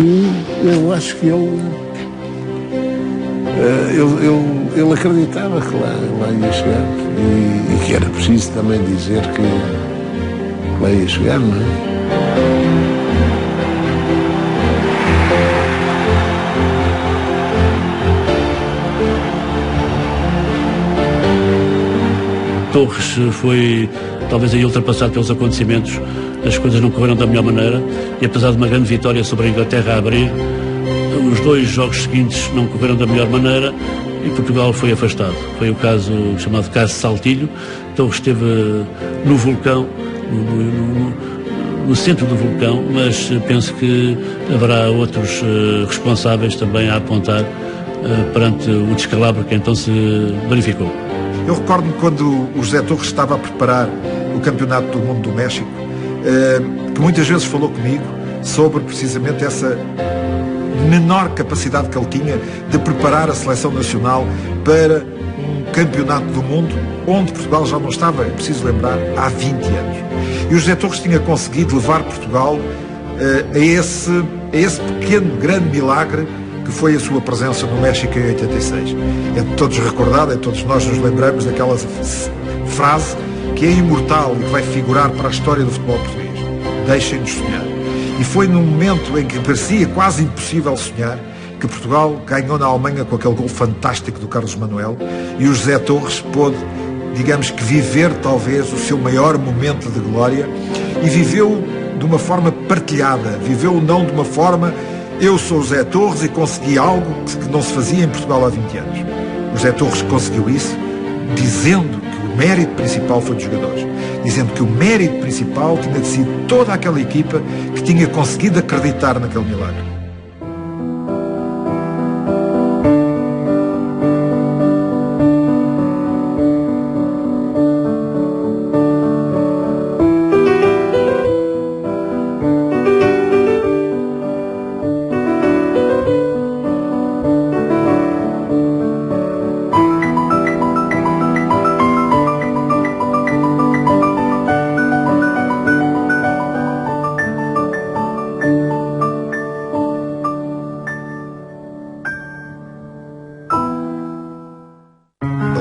que eu acho que ele acreditava que lá ia chegar e que era preciso também dizer que lá ia chegar, não é? Torres foi talvez aí ultrapassado pelos acontecimentos, as coisas não correram da melhor maneira e apesar de uma grande vitória sobre a Inglaterra a abrir, os 2 jogos seguintes não correram da melhor maneira e Portugal foi afastado. Foi o caso chamado caso Saltilho. Torres esteve no vulcão, no centro do vulcão, mas penso que haverá outros responsáveis também a apontar perante o descalabro que então se verificou. Eu recordo-me quando o José Torres estava a preparar o Campeonato do Mundo do México, que muitas vezes falou comigo sobre precisamente essa menor capacidade que ele tinha de preparar a seleção nacional para um Campeonato do Mundo onde Portugal já não estava, é preciso lembrar, há 20 anos. E o José Torres tinha conseguido levar Portugal a esse pequeno, grande milagre que foi a sua presença no México em 86. É de todos recordado, é de todos nós nos lembramos daquela frase que é imortal e que vai figurar para a história do futebol português. Deixem-nos sonhar. E foi num momento em que parecia quase impossível sonhar que Portugal ganhou na Alemanha com aquele gol fantástico do Carlos Manuel e o José Torres pôde, digamos que, viver talvez o seu maior momento de glória e viveu de uma forma partilhada, viveu não de uma forma eu sou o José Torres e consegui algo que não se fazia em Portugal há 20 anos. O José Torres conseguiu isso dizendo que o mérito principal foi dos jogadores, dizendo que o mérito principal tinha de ser toda aquela equipa que tinha conseguido acreditar naquele milagre.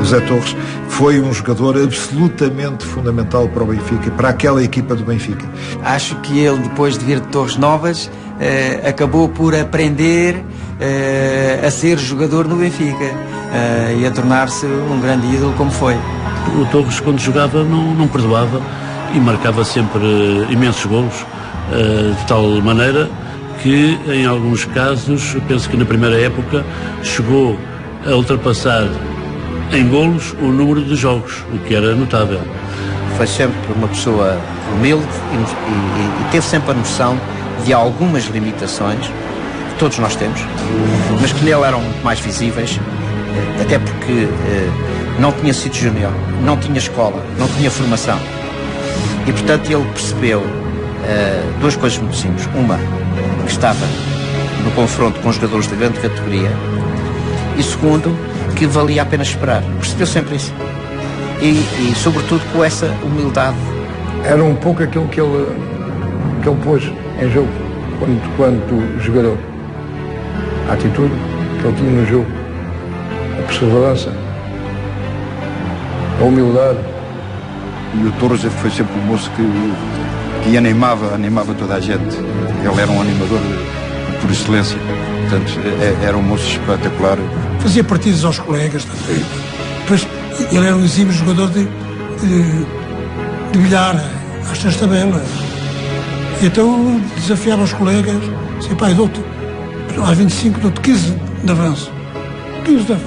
José Torres foi um jogador absolutamente fundamental para o Benfica, para aquela equipa do Benfica. Acho que ele, depois de vir de Torres Novas, acabou por aprender a ser jogador no Benfica e a tornar-se um grande ídolo como foi. O Torres, quando jogava, não perdoava e marcava sempre imensos golos, de tal maneira que, em alguns casos, penso que na primeira época, chegou a ultrapassar em golos o número de jogos, o que era notável. Foi sempre uma pessoa humilde e teve sempre a noção de algumas limitações, que todos nós temos, mas que nele eram muito mais visíveis, até porque não tinha sido júnior, não tinha escola, não tinha formação. E, portanto, ele percebeu 2 coisas muito simples. Uma, que estava no confronto com jogadores de grande categoria, e segundo, que valia a pena esperar. Percebeu sempre isso. E sobretudo, com essa humildade. Era um pouco aquilo que ele pôs em jogo quanto jogador. A atitude que ele tinha no jogo, a perseverança, a humildade. E o Torres foi sempre um moço que animava toda a gente. Ele era um animador por excelência. Portanto, era um moço espetacular. Fazia partidas aos colegas também. Depois, ele era um exímio jogador de bilhar, às 3 tabelas. E então desafiava os colegas, assim, pá, eu dou-te, às 25 dou-te 15 de avanço. 15 de avanço.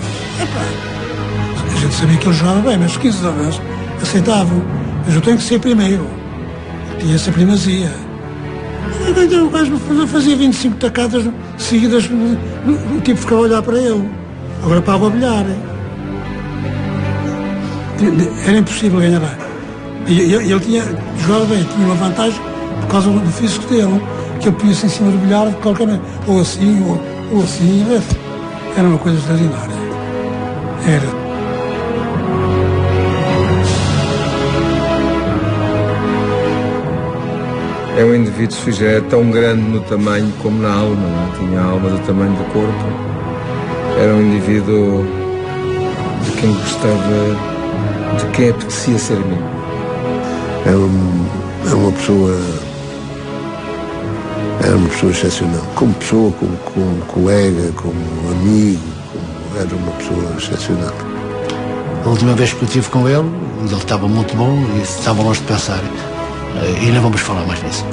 A gente sabia que ele jogava bem, mas 15 de avanço aceitavam. Mas eu tenho que ser primeiro. Tinha essa primazia. Então o gajo fazia 25 tacadas seguidas, o tipo ficava a olhar para ele. Agora para a bilhar. Era impossível ganhar. E ele jogava bem, tinha uma vantagem por causa do físico dele, que ele punha-se em cima do bilhar de qualquer maneira, ou assim, ou assim. Era uma coisa extraordinária. Era. É um indivíduo sui generis, tão grande no tamanho como na alma, não? Tinha a alma do tamanho do corpo. Era um indivíduo de quem gostava, de quem apetecia ser amigo. Era uma pessoa excepcional. Como pessoa, como colega, como amigo, era uma pessoa excepcional. A última vez que eu estive com ele estava muito bom e estava longe de pensar. E não vamos falar mais disso.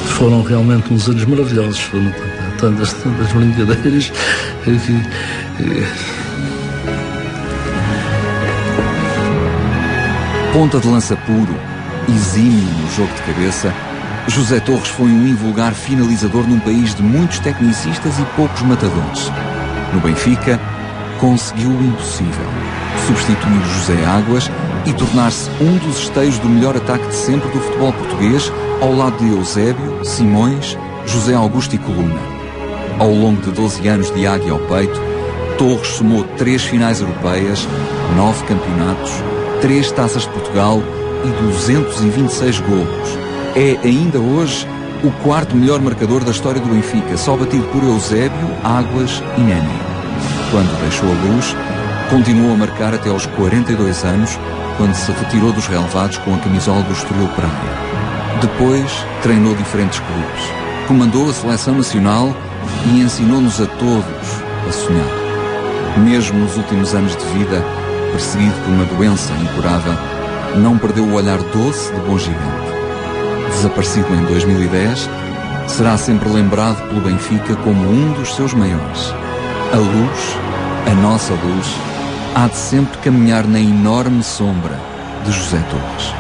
Foram realmente uns anos maravilhosos, foram tantas brincadeiras. Ponta de lança puro, exímio no jogo de cabeça, José Torres foi um invulgar finalizador num país de muitos tecnicistas e poucos matadores. No Benfica, conseguiu o impossível: substituir José Águas e tornar-se um dos esteios do melhor ataque de sempre do futebol português, ao lado de Eusébio, Simões, José Augusto e Coluna. Ao longo de 12 anos de águia ao peito, Torres somou 3 finais europeias, 9 campeonatos, 3 taças de Portugal e 226 golos. É ainda hoje o 4º melhor marcador da história do Benfica, só batido por Eusébio, Águas e Nene. Quando deixou a luz, continuou a marcar até aos 42 anos, quando se retirou dos relevados com a camisola do Estoril Praia. Depois, treinou diferentes clubes, comandou a seleção nacional e ensinou-nos a todos a sonhar. Mesmo nos últimos anos de vida, perseguido por uma doença incurável, não perdeu o olhar doce de bom gigante. Desaparecido em 2010, será sempre lembrado pelo Benfica como um dos seus maiores. A luz, a nossa luz, há de sempre caminhar na enorme sombra de José Torres.